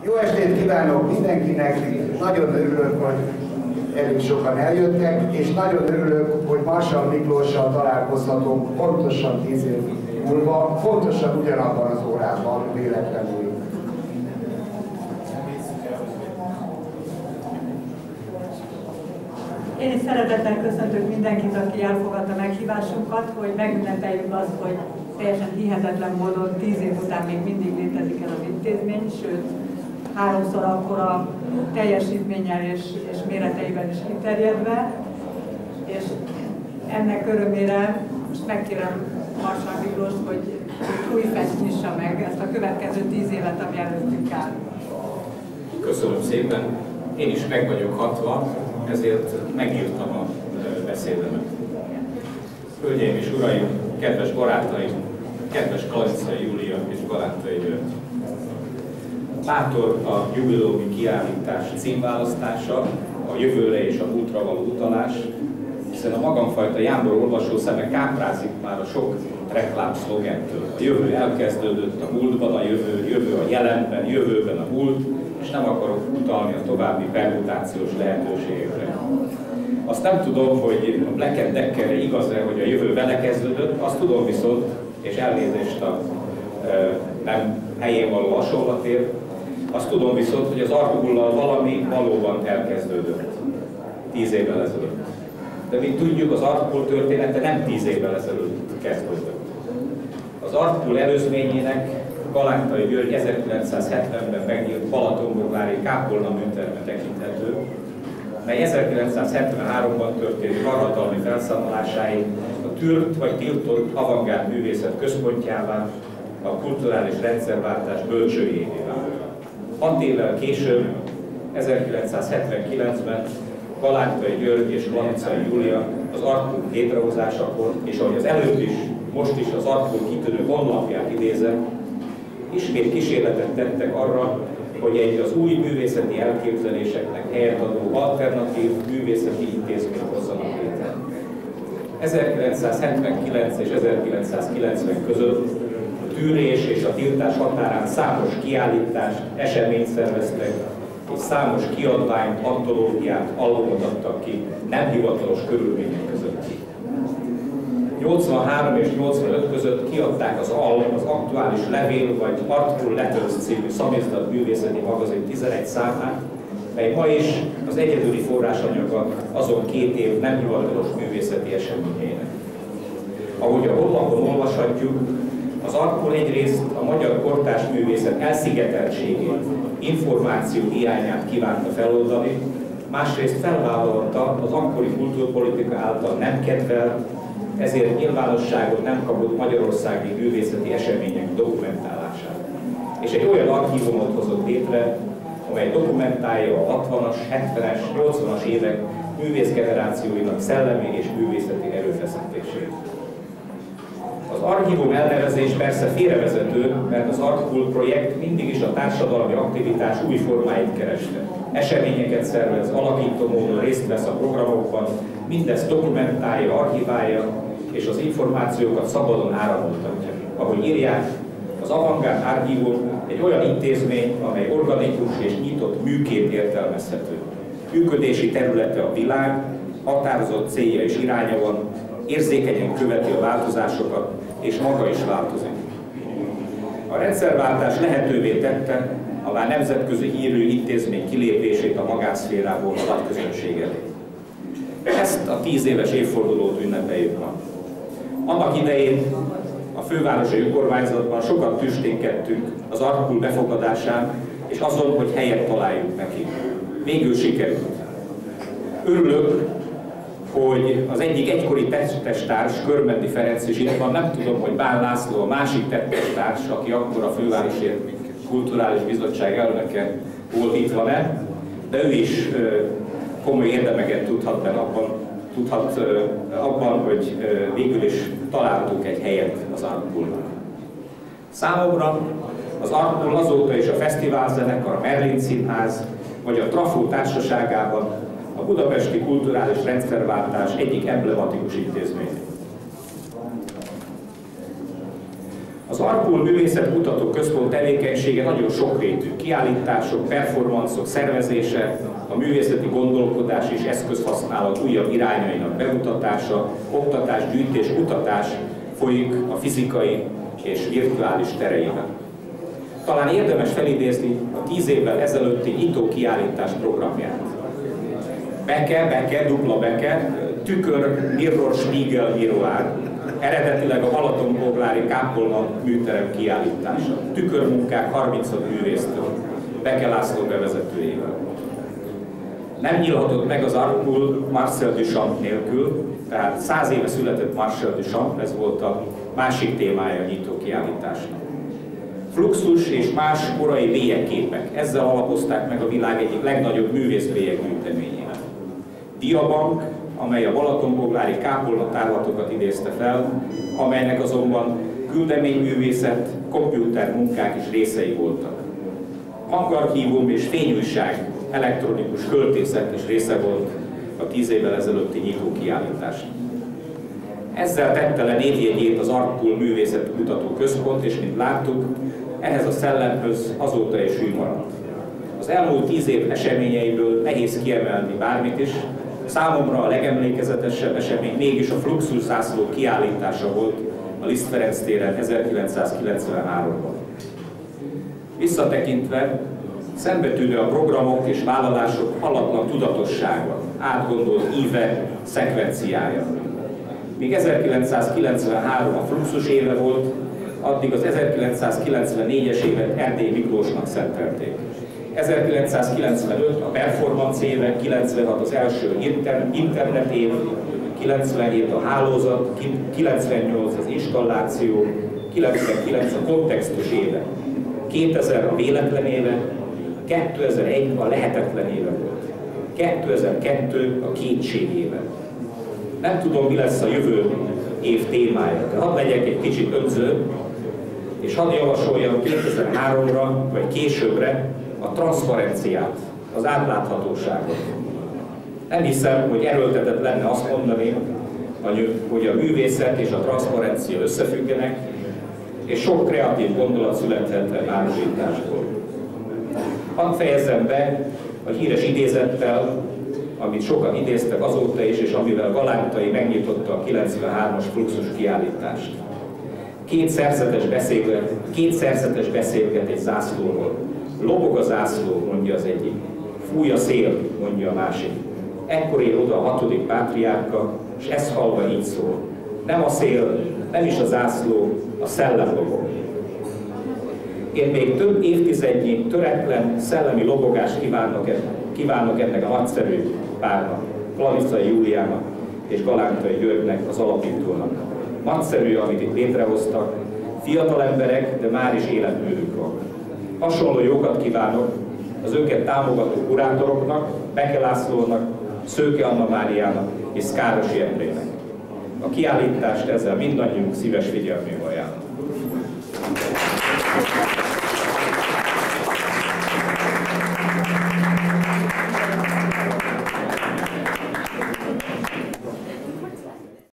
Jó estét kívánok mindenkinek! Nagyon örülök, hogy elég sokan eljöttek, és nagyon örülök, hogy Marsally Miklóssal találkozhatunk pontosan 10 év múlva, pontosan ugyanabban az órában véletlenül. Én is szeretettel köszöntök mindenkit, aki elfogadta meghívásunkat, hogy megünnepeljük azt, hogy teljesen hihetetlen módon 10 év után még mindig létezik ez az intézmény, sőt, 3-szor akkora teljesítménnyel és méreteiben is kiterjedve. És ennek örömére most megkérem Marsally Miklóst, hogy újfent nyissa meg ezt a következő 10 évet, ami előttünk áll. Köszönöm szépen. Én is meg vagyok 60, ezért megírtam a beszédemet. Hölgyeim és uraim, kedves barátaim, kedves Kalincai Júlia és Galántai György! Bátor a jubileumi kiállítás címválasztása, a jövőre és a múltra való utalás, hiszen a magamfajta jámbor olvasó szeme káprázik már a sok reklámszlogentől. A jövő elkezdődött, a múltban a jövő a jelenben, jövőben a múlt, és nem akarok utalni a további permutációs lehetőségekre. Azt nem tudom, hogy a Black & Deckerre igaz-e, hogy a jövő vele kezdődött, azt tudom viszont, és elnézést a nem helyén való hasonlatért, azt tudom viszont, hogy az Artpool-lal valami valóban elkezdődött 10 évvel ezelőtt. De mint tudjuk, az Artpool története nem 10 évvel ezelőtt kezdődött. Az Artpool előzményének Galántai György 1970-ben megnyílt Balatonboglári kápolna műterme tekinthető, mely 1973-ban történt karhatalmi felszámolásáig a tűrt vagy tiltott avantgárd művészet központjává, a kulturális rendszerváltás bölcsőjévé vált. 6 évvel később, 1979-ben Galántai György és Kalincai Júlia az Artpool létrehozásakor, és ahogy az előtt is, most is az Artpool kitűnő honlapját idézem, ismét kísérletet tettek arra, hogy egy az új művészeti elképzeléseknek helyet adó alternatív művészeti intézményt hozzanak létre. 1979 és 1990 között a tűrés és a tiltás határán számos kiállítást, eseményt szerveztek, és számos kiadványt, antológiát, albumot adtak ki nem hivatalos körülmények között. 83 és 85 között kiadták az Aktuális Levél vagy Artpool Letters című szamizdat művészeti magazin 11 számát, mely ma is az egyedüli forrásanyaga azon 2 év nem hivatalos művészeti eseményeinek. Ahogy a honlapon olvashatjuk, az Artpool egyrészt a magyar kortárs művészet elszigeteltségét, információ hiányát kívánta feloldani, másrészt felvállalta az akkori kultúrpolitika által nem kedvelt, ezért nyilvánosságot nem kapott magyarországi művészeti események dokumentálását. És egy olyan archívumot hozott létre, amely dokumentálja a 60-as, 70-es, 80-as évek művészgenerációinak szellemi és művészeti erőfeszítését. Az archívum elnevezés persze félrevezető, mert az Artpool projekt mindig is a társadalmi aktivitás új formáit kereste. Eseményeket szervez, alakító módon részt vesz a programokban, mindezt dokumentálja, archiválja, és az információkat szabadon áramoltatja. Ahogy írják, az Avantgárd Archívum egy olyan intézmény, amely organikus és nyitott műként értelmezhető. Működési területe a világ, határozott célja és iránya van, érzékenyen követi a változásokat, és maga is változik. A rendszerváltás lehetővé tette a már nemzetközi hírű intézmény kilépését a magánszférából a nagyközönség elé. Ezt a 10 éves évfordulót ünnepeljük ma. Annak idején a fővárosi önkormányzatban sokat tüsténkedtünk az Artpool befogadásán, és azon, hogy helyet találjuk neki. Végül sikerült. Örülök, hogy az egyik egykori tettestárs, Körmendi Ferenc is itt van, nem tudom, hogy Bán László a másik tettestárs, aki akkor a Fővárosi Kulturális Bizottság elnöke volt, itt van-e, de ő is komoly érdemeket tudhat abban, hogy végül is találtunk egy helyet az Artpoolnak. Számomra az Artpool azóta is a Fesztiválzenekar, a Merlin Színház vagy a Trafó társaságában a budapesti kulturális rendszerváltás egyik emblematikus intézmény. Az Az Arcul Művészetkutató Központ tevékenysége nagyon sokrétű. Kiállítások, performanszok szervezése, a művészeti gondolkodás és eszközhasználat újabb irányainak bemutatása, oktatás, gyűjtés, kutatás folyik a fizikai és virtuális tereiben. Talán érdemes felidézni a 10 évvel ezelőtti nyitókiállítás programját. Beke, dupla Beke, tükör, mirror, spiegel, miroir, eredetileg a Balatonpolgári Kápolna műterem kiállítása. Tükörmunkák 36 művésztől, Beke László bevezetőjével. Nem nyílhatott meg az Arcul Marcel Duchamp nélkül, tehát 100 éve született Marcel Duchamp, ez volt a másik témája a nyitó kiállításnak. Fluxus és más korai bélyegképek, ezzel alapozták meg a világ egyik legnagyobb művészbélyeggyűjteményét. Diabank, amely a Balatonpolgári Kápolna tárlatokat idézte fel, amelynek azonban küldeményművészet, komputermunkák is részei voltak. Hangarchívum és fényújság, elektronikus költészet is része volt a 10 évvel ezelőtti nyitókiállításnak. Ezzel tette le névjegyét az Arcul Művészetkutató Központ, és mint láttuk, ehhez a szellemhöz azóta is hű maradt. Az elmúlt 10 év eseményeiből nehéz kiemelni bármit is, számomra a legemlékezetesebb esemény mégis a Fluxus zászló kiállítása volt a Liszt Ferenc téren 1993-ban. Visszatekintve, szembetűnő a programok és vállalások halatlan tudatossága, átgondolt íve, szekvenciája. Míg 1993 a Fluxus éve volt, addig az 1994-es évet Erdély Miklósnak szentelték. 1995 a performance éve, 96 az első internet év, 97 a hálózat, 98 az installáció, 99 a kontextus éve, 2000 a véletlen éve, 2001 a lehetetlen éve volt, 2002 a kétség éve. Nem tudom, mi lesz a jövő év témája, de hadd legyek egy kicsit önző, és hadd javasoljam 2003-ra, vagy későbbre a transzparenciát, az átláthatóságot. Nem hiszem, hogy erőltetett lenne azt mondani, hogy a művészet és a transzparencia összefüggenek, és sok kreatív gondolat születhet a párosításból. Hadd fejezzem be a híres idézettel, amit sokan idéztek azóta is, és amivel Galántai megnyitotta a 93-as Fluxus kiállítást. Két szerzetes beszélget egy zászlóról. Lobog a zászló, mondja az egyik. Fúj a szél, mondja a másik. Ekkor ér oda a 6. pátriárka, és ezt hallva így szól. Nem a szél, nem is a zászló, a szellem lobog. Én még több évtizednyi töretlen szellemi lobogást kívánok ennek a nagyszerű párnak, Klavicai Júliának és Galántai Györgynek, az alapítónak. Nagyszerű, amit itt létrehoztak, fiatal emberek, de már is életművük van. Hasonló jókat kívánok az őket támogató kurátoroknak, Beke Lászlónak, Szőke Anna Máriának és Szkárosi Endrének. A kiállítást ezzel mindannyiunk szíves figyelmével ajánlom.